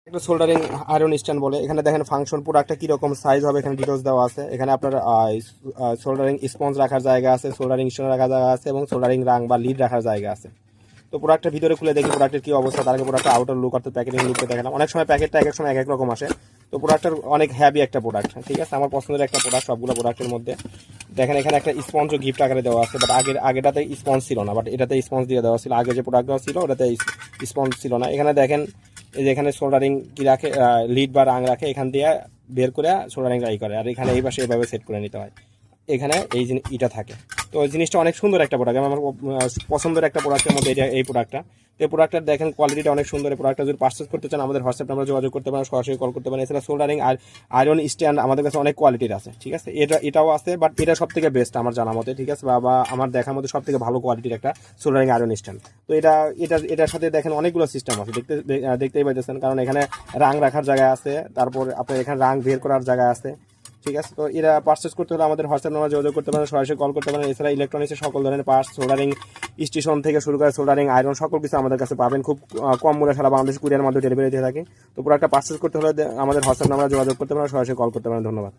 একটা soldering iron stand বলে। এখানে দেখেন ফাংশন প্রোডাক্টটা কীরকম সাইজ হবে এখানে ডিটেলস দেওয়া আছে। এখানে আপনার সোল্ডারিং স্পঞ্জ রাখার জায়গা আছে, সোল্ডারিং স্টোন রাখার জায়গা আছে এবং সোল্ডারিং রাং বা লিড রাখার জায়গা আছে। তো প্রোডাক্টের ভিতরে খুলে দেখি প্রোডাক্টের কী অবস্থা, তার আগে প্রোডাক্টের আউটার লুক অর্থাৎ প্যাকেটিং লুকটা দেখালাম। অনেক সময় প্যাকেটটা এক এক সময় এক এক রকম আসে। তো প্রোডাক্টের অনেক হ্যাভি একটা প্রোডাক্ট, ঠিক আছে, আমার পছন্দের একটা প্রোডাক্ট সবগুলো প্রোডাক্টের মধ্যে। দেখেন এখানে একটা স্পঞ্জও গিফট আকারে দেওয়া আছে, বাট আগেটাতে স্পঞ্জ ছিল না, বাট এটাতে স্পঞ্জ দিয়ে দেওয়া ছিল। আগে যে প্রোডাক্ট দেওয়া ছিল ওটাতে স্পঞ্জ ছিল না। এখানে দেখেন এই যে এখানে সোল্ডারিং কি রাখে, লিড বা রাং রাখে, এখান দিয়ে বের করে সোল্ডারিং রাই করে, আর এখানে এই পাশে এভাবে সেট করে নিতে হয়। এখানে এই ইটা থাকে। তো এই জিনিসটা অনেক সুন্দর একটা প্রোডাক্ট, আমার পছন্দের একটা প্রোডাক্টের মধ্যে এটা এই প্রোডাক্টটা। তো এই প্রোডাক্টটা দেখেন কোয়ালিটিটা অনেক সুন্দর। এই প্রোডাক্টটা যদি পারচেস করতে চান আমাদের হোয়াটসঅ্যাপ নাম্বার যোগাযোগ করতে পারেন, সরাসরি কল করতে পারেন। এছাড়া সোল্ডারিং আর আয়রন স্ট্যান্ড আমাদের কাছে অনেক কোয়ালিটির আছে, ঠিক আছে, এটাও আছে, বাট এটা সব থেকে বেস্ট আমার জানা মতে, ঠিক আছে, বা আমার দেখার মধ্যে সব থেকে ভালো কোয়ালিটির একটা সোল্ডারিং আয়রন স্ট্যান্ড। তো এটার সাথে দেখেন অনেকগুলো সিস্টেম আছে, দেখতেই পাইতেছেন, কারণ এখানে রাং রাখার জায়গা আছে, তারপর আপনার এখানে রাং বের করার জায়গা আছে, ঠিক আছে। তো এরা পারচেস করতে হলে আমাদের হোয়াটসঅ্যাপ নাম্বার যোগাযোগ করতে পারেন, সরাসরি কল করতে পারেন। এছাড়া ইলেকট্রনিক্সের সকল ধরনের পার্টস, সোল্ডারিং স্টেশন থেকে শুরু করে সোল্ডারিং আয়রন সকল কিছু আমাদের কাছে পাবেন খুব কম মূল্যে, সারা বাংলাদেশ কুরিয়ার মাধ্যমে ডেলিভারি দিয়ে থাকে। তো পুরো একটা পারচেস করতে হলে আমাদের হোয়াটসঅ্যাপ নাম্বার যোগাযোগ করতে পারেন, সরাসরি কল করতে পারেন। ধন্যবাদ।